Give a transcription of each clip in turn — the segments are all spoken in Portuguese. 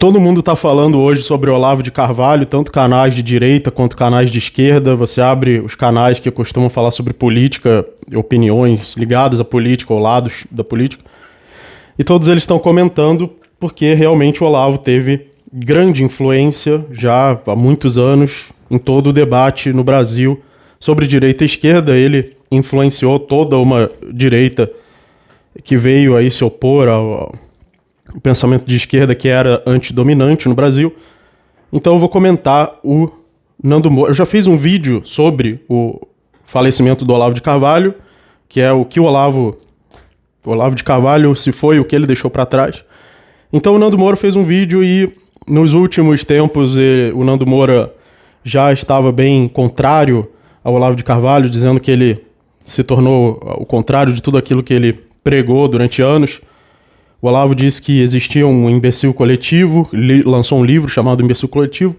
todo mundo está falando hoje sobre Olavo de Carvalho, tanto canais de direita quanto canais de esquerda. Você abre os canais que costumam falar sobre política, opiniões ligadas à política ou lados da política, e todos eles estão comentando porque realmente o Olavo teve grande influência já há muitos anos em todo o debate no Brasil sobre direita e esquerda. Ele influenciou toda uma direita que veio aí se opor ao pensamento de esquerda que era antidominante no Brasil. Então eu vou comentar o Nando Moura. Eu já fiz um vídeo sobre o falecimento do Olavo de Carvalho, que é o que o Olavo de Carvalho se foi, o que ele deixou para trás. Então o Nando Moura fez um vídeo e nos últimos tempos o Nando Moura já estava bem contrário ao Olavo de Carvalho, dizendo que ele se tornou o contrário de tudo aquilo que ele pregou durante anos. O Olavo disse que existia um imbecil coletivo, lançou um livro chamado Imbecil Coletivo,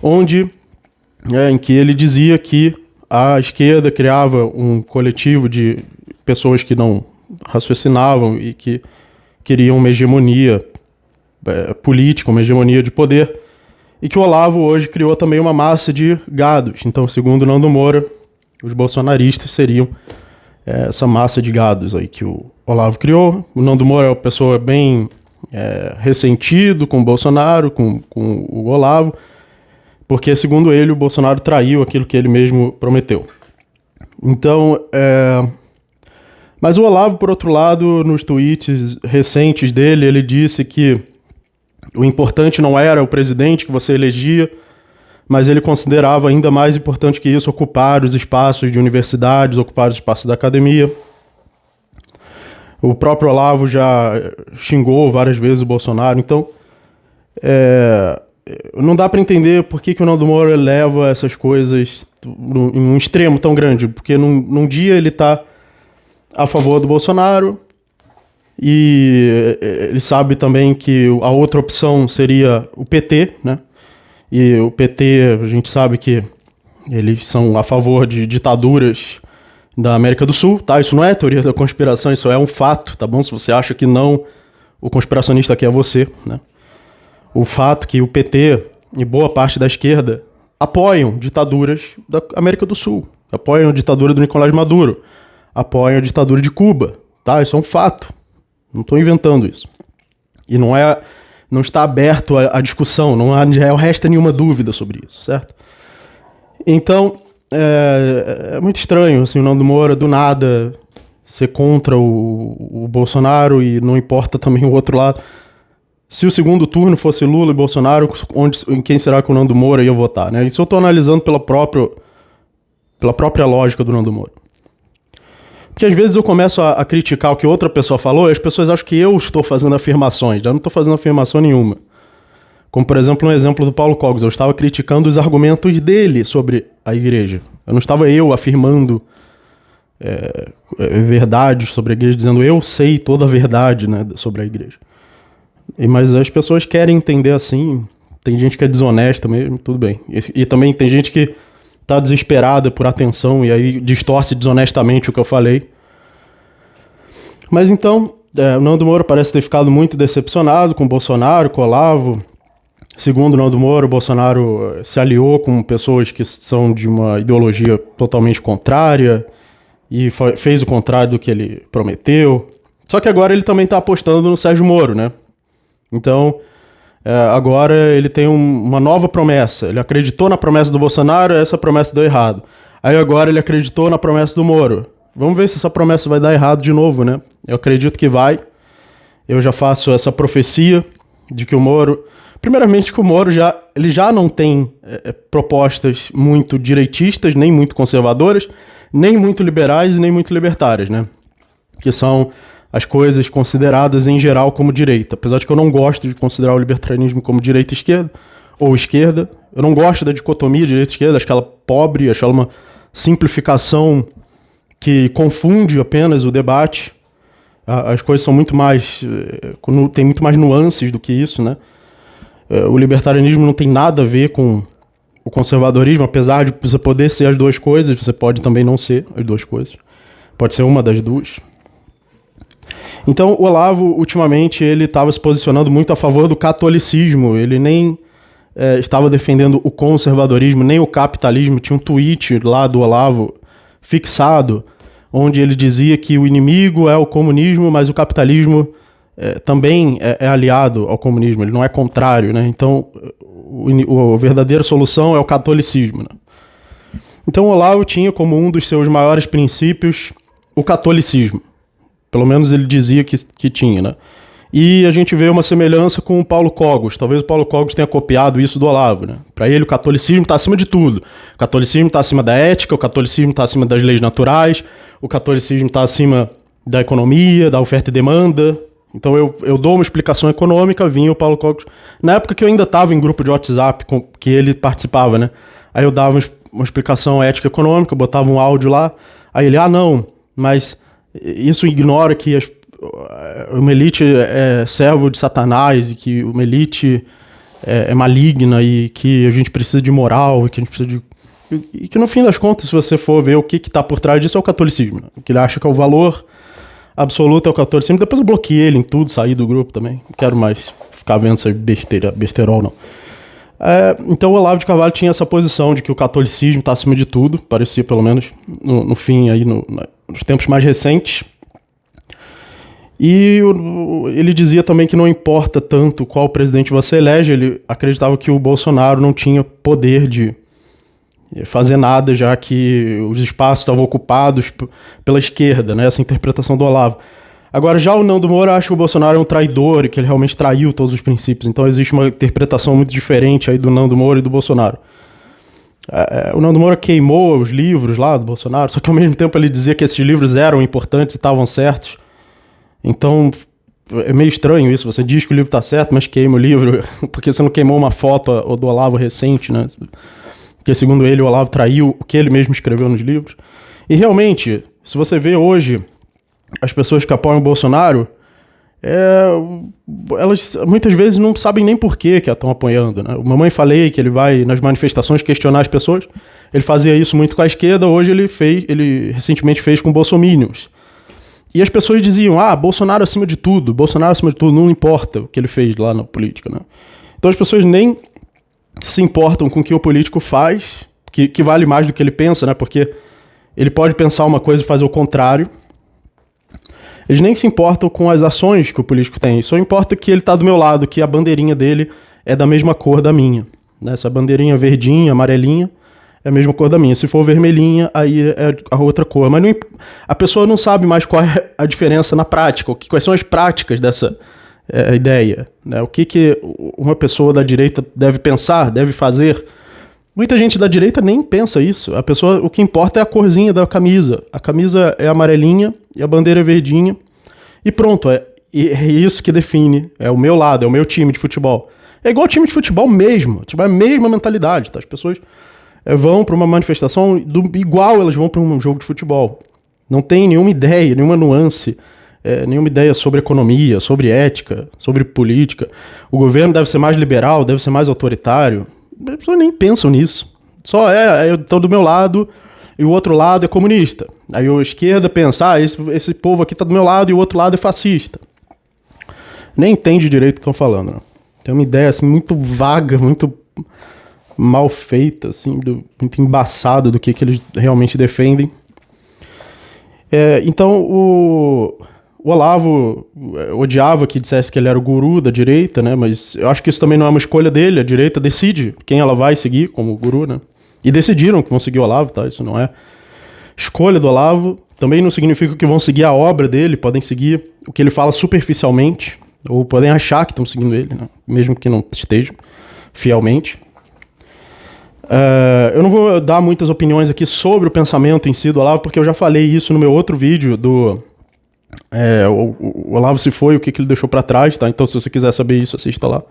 em que ele dizia que a esquerda criava um coletivo de pessoas que não raciocinavam e que queriam uma hegemonia política, uma hegemonia de poder, e que o Olavo hoje criou também uma massa de gados. Então, segundo Nando Moura, os bolsonaristas seriam essa massa de gados aí que o Olavo criou. O Nando Moura é uma pessoa bem ressentido com o Bolsonaro, com o Olavo, porque, segundo ele, o Bolsonaro traiu aquilo que ele mesmo prometeu. Então, mas o Olavo, por outro lado, nos tweets recentes dele, ele disse que o importante não era o presidente que você elegia, mas ele considerava ainda mais importante que isso ocupar os espaços de universidades, ocupar os espaços da academia. O próprio Olavo já xingou várias vezes o Bolsonaro. Então, não dá para entender por que o Nando Moura leva essas coisas em um extremo tão grande. Porque num dia ele está a favor do Bolsonaro e ele sabe também que a outra opção seria o PT, né? E o PT, a gente sabe que eles são a favor de ditaduras da América do Sul, tá? Isso não é teoria da conspiração, isso é um fato, tá bom? Se você acha que não, o conspiracionista aqui é você, né? O fato que o PT e boa parte da esquerda apoiam ditaduras da América do Sul, apoiam a ditadura do Nicolás Maduro, apoiam a ditadura de Cuba, tá? Isso é um fato, não estou inventando isso. E não está aberto à discussão, não resta nenhuma dúvida sobre isso, certo? Então, é muito estranho, assim, o Nando Moura, do nada, ser contra o Bolsonaro e não importa também o outro lado. Se o segundo turno fosse Lula e Bolsonaro, em quem será que o Nando Moura ia votar, né? Isso eu estou analisando pela própria lógica do Nando Moura. Porque às vezes eu começo a criticar o que outra pessoa falou e as pessoas acham que eu estou fazendo afirmações. Eu não estou fazendo afirmação nenhuma. Como, por exemplo, um exemplo do Paulo Cogos. Eu estava criticando os argumentos dele sobre a igreja. Eu não estava afirmando verdades sobre a igreja, dizendo eu sei toda a verdade, né, sobre a igreja. Mas as pessoas querem entender assim. Tem gente que é desonesta mesmo, tudo bem. E também tem gente que tá desesperada por atenção e aí distorce desonestamente o que eu falei. Mas então, o Nando Moura parece ter ficado muito decepcionado com o Bolsonaro, com o Olavo. Segundo o Nando Moura, o Bolsonaro se aliou com pessoas que são de uma ideologia totalmente contrária e fez o contrário do que ele prometeu. Só que agora ele também tá apostando no Sérgio Moro, né? Então, agora ele tem uma nova promessa. Ele acreditou na promessa do Bolsonaro, essa promessa deu errado. Aí agora ele acreditou na promessa do Moro. Vamos ver se essa promessa vai dar errado de novo, né? Eu acredito que vai. Eu já faço essa profecia de que o Moro... Primeiramente que o Moro ele já não tem propostas muito direitistas, nem muito conservadoras, nem muito liberais, nem muito libertárias, né? Que são as coisas consideradas em geral como direita. Apesar de que eu não gosto de considerar o libertarianismo como direita e esquerda, ou esquerda. Eu não gosto da dicotomia direita e esquerda, acho que ela é pobre, acho ela uma simplificação que confunde apenas o debate. As coisas são muito mais... tem muito mais nuances do que isso, né? O libertarianismo não tem nada a ver com o conservadorismo, apesar de você poder ser as duas coisas, você pode também não ser as duas coisas. Pode ser uma das duas. Então, o Olavo, ultimamente, ele estava se posicionando muito a favor do catolicismo. Ele nem estava defendendo o conservadorismo, nem o capitalismo. Tinha um tweet lá do Olavo fixado, onde ele dizia que o inimigo é o comunismo, mas o capitalismo também é aliado ao comunismo. Ele não é contrário, né? Então, a verdadeira solução é o catolicismo, né? Então, o Olavo tinha como um dos seus maiores princípios o catolicismo. Pelo menos ele dizia que tinha, né? E a gente vê uma semelhança com o Paulo Cogos. Talvez o Paulo Cogos tenha copiado isso do Olavo, né? Para ele, o catolicismo está acima de tudo. O catolicismo está acima da ética, o catolicismo está acima das leis naturais, o catolicismo está acima da economia, da oferta e demanda. Então eu dou uma explicação econômica, vinha o Paulo Cogos. Na época que eu ainda estava em grupo de WhatsApp, que ele participava, né? Aí eu dava uma explicação ética econômica, botava um áudio lá. Aí ele, não, mas isso ignora que uma elite é servo de Satanás e que uma elite é maligna e que a gente precisa de moral e que a gente precisa de... E que no fim das contas, se você for ver o que está por trás disso, é o catolicismo, né? O que ele acha que é o valor absoluto é o catolicismo. Depois eu bloqueei ele em tudo, saí do grupo também. Não quero mais ficar vendo essa besterol, não. Então o Olavo de Carvalho tinha essa posição de que o catolicismo está acima de tudo, parecia pelo menos no fim, aí nos tempos mais recentes. E ele dizia também que não importa tanto qual presidente você elege, ele acreditava que o Bolsonaro não tinha poder de fazer nada, já que os espaços estavam ocupados pela esquerda, né? Essa interpretação do Olavo. Agora, já o Nando Moura acha que o Bolsonaro é um traidor e que ele realmente traiu todos os princípios. Então existe uma interpretação muito diferente aí do Nando Moura e do Bolsonaro. O Nando Moura queimou os livros lá do Bolsonaro, só que ao mesmo tempo ele dizia que esses livros eram importantes e estavam certos. Então é meio estranho isso, você diz que o livro está certo, mas queima o livro, porque você não queimou uma foto do Olavo recente, né? Porque segundo ele, o Olavo traiu o que ele mesmo escreveu nos livros. E realmente, se você vê hoje as pessoas que apoiam o Bolsonaro, elas muitas vezes não sabem nem por que estão apoiando, né? O Mamãe Falei que ele vai nas manifestações questionar as pessoas, ele fazia isso muito com a esquerda, hoje ele recentemente fez com bolsominions. E as pessoas diziam, Bolsonaro acima de tudo, não importa o que ele fez lá na política, né? Então as pessoas nem se importam com o que o político faz, que vale mais do que ele pensa, né? Porque ele pode pensar uma coisa e fazer o contrário. Eles nem se importam com as ações que o político tem, só importa que ele está do meu lado, que a bandeirinha dele é da mesma cor da minha, né? Essa bandeirinha verdinha, amarelinha, é a mesma cor da minha. Se for vermelhinha, aí é a outra cor. Mas a pessoa não sabe mais qual é a diferença na prática, quais são as práticas dessa ideia, né? O que uma pessoa da direita deve pensar, deve fazer. Muita gente da direita nem pensa isso. O que importa é a corzinha da camisa. A camisa é amarelinha e a bandeira é verdinha. E pronto, é isso que define. É o meu lado, é o meu time de futebol. É igual time de futebol mesmo. Tipo, é a mesma mentalidade, tá? As pessoas vão para uma manifestação igual elas vão para um jogo de futebol. Não tem nenhuma ideia, nenhuma nuance, nenhuma ideia sobre economia, sobre ética, sobre política. O governo deve ser mais liberal, deve ser mais autoritário. As pessoas nem pensam nisso. Só eu estou do meu lado e o outro lado é comunista. Aí a esquerda pensa, esse povo aqui está do meu lado e o outro lado é fascista. Nem entende direito o que estão falando, né? Tem uma ideia assim, muito vaga, muito mal feita, assim, muito embaçada do que eles realmente defendem. Então o Olavo odiava que dissesse que ele era o guru da direita, né? Mas eu acho que isso também não é uma escolha dele. A direita decide quem ela vai seguir como guru, né? E decidiram que vão seguir o Olavo, tá? Isso não é escolha do Olavo. Também não significa que vão seguir a obra dele. Podem seguir o que ele fala superficialmente, ou podem achar que estão seguindo ele, né? Mesmo que não estejam fielmente. Eu não vou dar muitas opiniões aqui sobre o pensamento em si do Olavo, porque eu já falei isso no meu outro vídeo do o Olavo se foi, o que ele deixou para trás, tá? Então se você quiser saber isso, assista lá.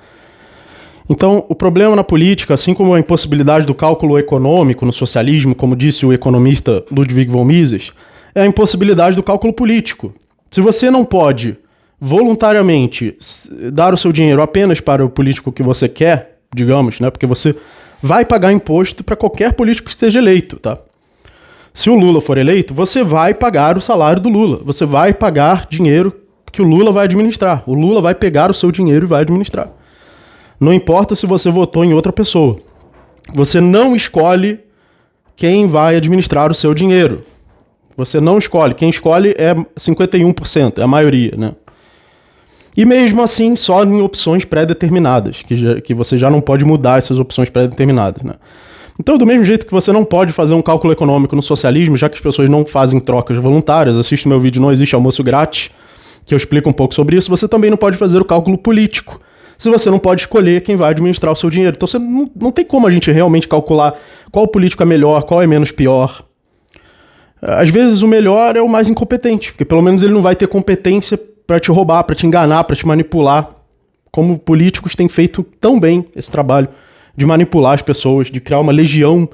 Então o problema na política, assim como a impossibilidade do cálculo econômico no socialismo, como disse o economista Ludwig von Mises, é a impossibilidade do cálculo político. Se você não pode voluntariamente dar o seu dinheiro apenas para o político que você quer, digamos, né? Porque você vai pagar imposto para qualquer político que seja eleito, tá? Se o Lula for eleito, você vai pagar o salário do Lula. Você vai pagar dinheiro que o Lula vai administrar. O Lula vai pegar o seu dinheiro e vai administrar. Não importa se você votou em outra pessoa. Você não escolhe quem vai administrar o seu dinheiro. Você não escolhe. Quem escolhe é 51%, é a maioria, né? E mesmo assim, só em opções pré-determinadas, que você já não pode mudar essas opções pré-determinadas, né? Então, do mesmo jeito que você não pode fazer um cálculo econômico no socialismo, já que as pessoas não fazem trocas voluntárias, assiste meu vídeo Não Existe Almoço Grátis, que eu explico um pouco sobre isso, você também não pode fazer o cálculo político, se você não pode escolher quem vai administrar o seu dinheiro. Então, você não tem como a gente realmente calcular qual político é melhor, qual é menos pior. Às vezes, o melhor é o mais incompetente, porque pelo menos ele não vai ter competência para te roubar, para te enganar, para te manipular, como políticos têm feito tão bem esse trabalho de manipular as pessoas, de criar uma legião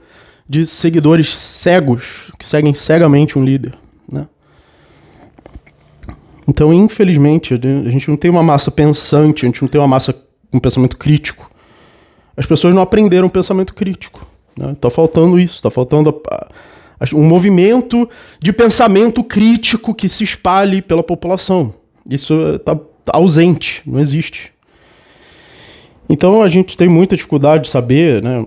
de seguidores cegos, que seguem cegamente um líder, né? Então, infelizmente, a gente não tem uma massa pensante, a gente não tem uma massa com pensamento crítico. As pessoas não aprenderam pensamento crítico, né? Tá faltando isso, tá faltando um movimento de pensamento crítico que se espalhe pela população. Isso tá ausente, não existe. Então a gente tem muita dificuldade de saber, né?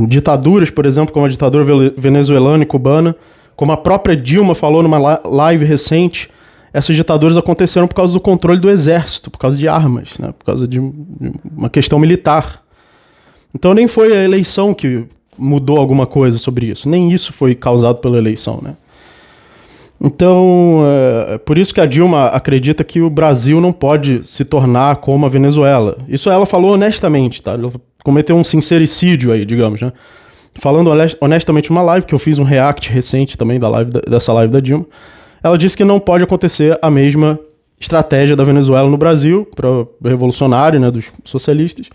Ditaduras, por exemplo, como a ditadura venezuelana e cubana, como a própria Dilma falou numa live recente, essas ditaduras aconteceram por causa do controle do exército, por causa de armas, né? Por causa de uma questão militar. Então nem foi a eleição que mudou alguma coisa sobre isso, nem isso foi causado pela eleição, né? Então, por isso que a Dilma acredita que o Brasil não pode se tornar como a Venezuela. Isso ela falou honestamente, tá? Ela cometeu um sincericídio aí, digamos, né? Falando honestamente numa live, que eu fiz um react recente também dessa live da Dilma, ela disse que não pode acontecer a mesma estratégia da Venezuela no Brasil, para o revolucionário, né, dos socialistas,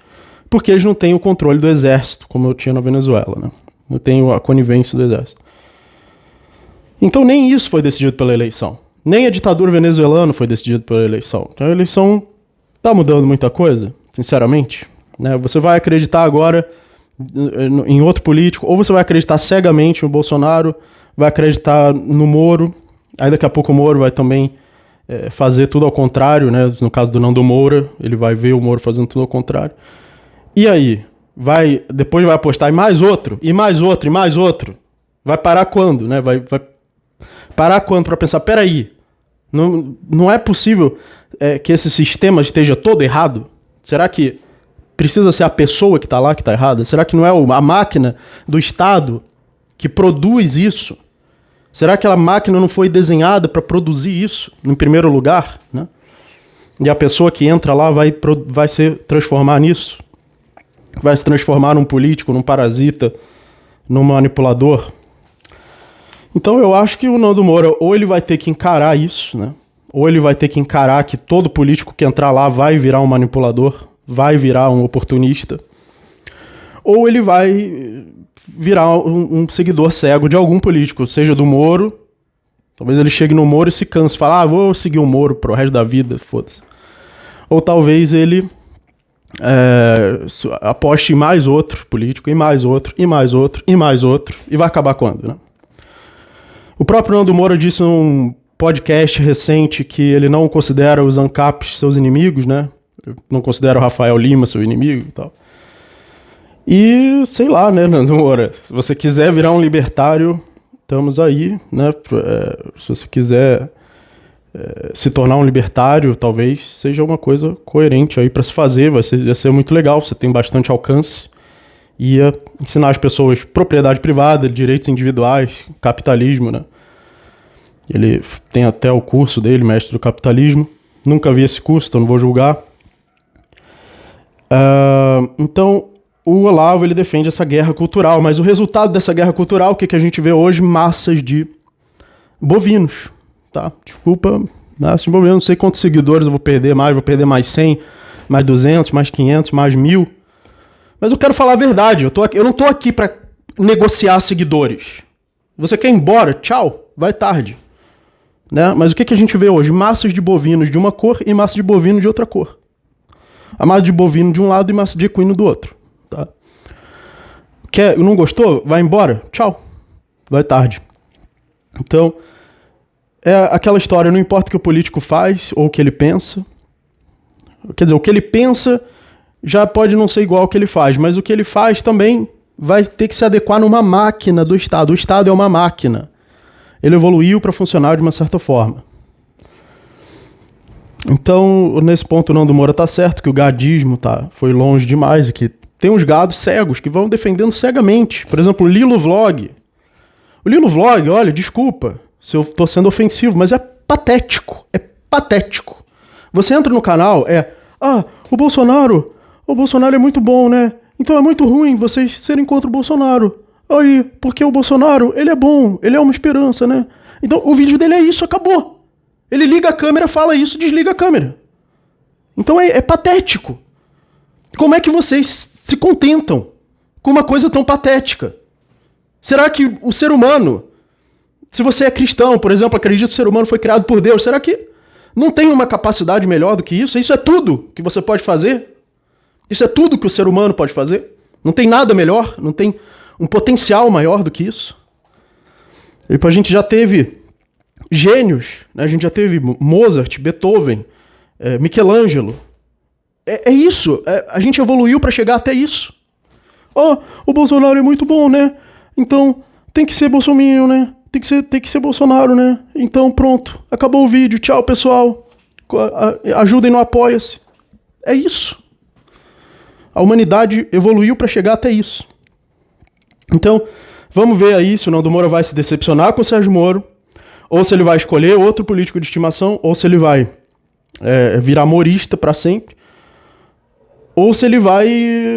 porque eles não têm o controle do exército, como eu tinha na Venezuela, né? Não tem a conivência do exército. Então nem isso foi decidido pela eleição. Nem a ditadura venezuelana foi decidida pela eleição. Então a eleição tá mudando muita coisa, sinceramente, né? Você vai acreditar agora em outro político, ou você vai acreditar cegamente no Bolsonaro, vai acreditar no Moro, aí daqui a pouco o Moro vai também fazer tudo ao contrário, né? No caso do Nando Moura, ele vai ver o Moro fazendo tudo ao contrário. E aí? Depois vai apostar em mais outro, e mais outro, e mais outro. Vai parar quando, né? Vai parar quando para pensar, peraí, não é possível que esse sistema esteja todo errado? Será que precisa ser a pessoa que está lá que está errada? Será que não é a máquina do Estado que produz isso? Será que a máquina não foi desenhada para produzir isso, em primeiro lugar, né? E a pessoa que entra lá vai se transformar nisso? Vai se transformar num político, num parasita, num manipulador? Então eu acho que o Nando Moura, ou ele vai ter que encarar isso, né? Ou ele vai ter que encarar que todo político que entrar lá vai virar um manipulador, vai virar um oportunista, ou ele vai virar um seguidor cego de algum político, seja do Moro. Talvez ele chegue no Moro e se canse, fala, vou seguir o Moro pro resto da vida, foda-se. Ou talvez ele aposte em mais outro político, e mais outro, e mais outro, e mais outro, e vai acabar quando, né? O próprio Nando Moura disse num podcast recente que ele não considera os ANCAPs seus inimigos, né? Não considera o Rafael Lima seu inimigo e tal. E, sei lá, né, Nando Moura? Se você quiser virar um libertário, estamos aí, né? Se você quiser se tornar um libertário, talvez seja uma coisa coerente aí para se fazer. Ia ser muito legal, você tem bastante alcance. Ia ensinar as pessoas propriedade privada, direitos individuais, capitalismo, né? Ele tem até o curso dele, Mestre do Capitalismo. Nunca vi esse curso, então não vou julgar. Então, o Olavo, ele defende essa guerra cultural, mas o resultado dessa guerra cultural, o que a gente vê hoje? Massas de bovinos, tá? Desculpa, massas de bovinos, não sei quantos seguidores eu vou perder mais 100, mais 200, mais 500, mais 1000. Mas eu quero falar a verdade, eu não tô aqui pra negociar seguidores. Você quer ir embora? Tchau, vai tarde. Né? Mas o que a gente vê hoje? Massas de bovinos de uma cor e massas de bovino de outra cor. A massa de bovino de um lado e massa de equino do outro. Tá? Não gostou? Vai embora? Tchau. Vai tarde. Então, É aquela história, não importa o que o político faz ou o que ele pensa. Quer dizer, o que ele pensa já pode não ser igual ao que ele faz, mas o que ele faz também vai ter que se adequar numa máquina do Estado. O Estado é uma máquina. Ele evoluiu para funcionar de uma certa forma. Então, nesse ponto, o Nando Moura tá certo, que o gadismo foi longe demais e que tem uns gados cegos que vão defendendo cegamente. Por exemplo, o Lilo Vlog. O Lilo Vlog, olha, desculpa se eu tô sendo ofensivo, mas é patético. É patético. Você entra no canal, o Bolsonaro é muito bom, né? Então é muito ruim vocês serem contra o Bolsonaro. Aí, porque o Bolsonaro, ele é bom, ele é uma esperança, né? Então o vídeo dele é isso, acabou. Ele liga a câmera, fala isso, desliga a câmera. Então é patético. Como é que vocês se contentam com uma coisa tão patética? Será que o ser humano, se você é cristão, por exemplo, acredita que o ser humano foi criado por Deus, será que não tem uma capacidade melhor do que isso? Isso é tudo que você pode fazer? Isso é tudo que o ser humano pode fazer? Não tem nada melhor? Não tem um potencial maior do que isso? E a gente já teve gênios, né? A gente já teve Mozart, Beethoven, Michelangelo. É isso. A gente evoluiu para chegar até isso. O Bolsonaro é muito bom, né? Então tem que ser bolsominion, né? Tem que ser Bolsonaro, né? Então pronto. Acabou o vídeo. Tchau, pessoal. Ajudem no Apoia-se. É isso. A humanidade evoluiu para chegar até isso. Então, vamos ver aí se o Nando Moura vai se decepcionar com o Sérgio Moro, ou se ele vai escolher outro político de estimação, ou se ele vai virar morista para sempre, ou se ele vai,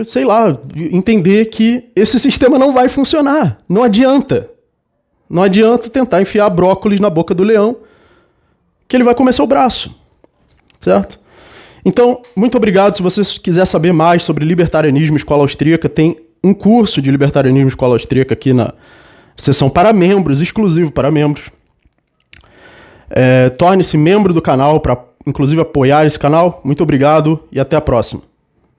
sei lá, entender que esse sistema não vai funcionar. Não adianta. Não adianta tentar enfiar brócolis na boca do leão, que ele vai comer seu braço. Certo? Então, muito obrigado. Se você quiser saber mais sobre libertarianismo e escola austríaca, tem um curso de libertarianismo e escola austríaca aqui na seção para membros, exclusivo para membros. Torne-se membro do canal para, inclusive, apoiar esse canal. Muito obrigado e até a próxima.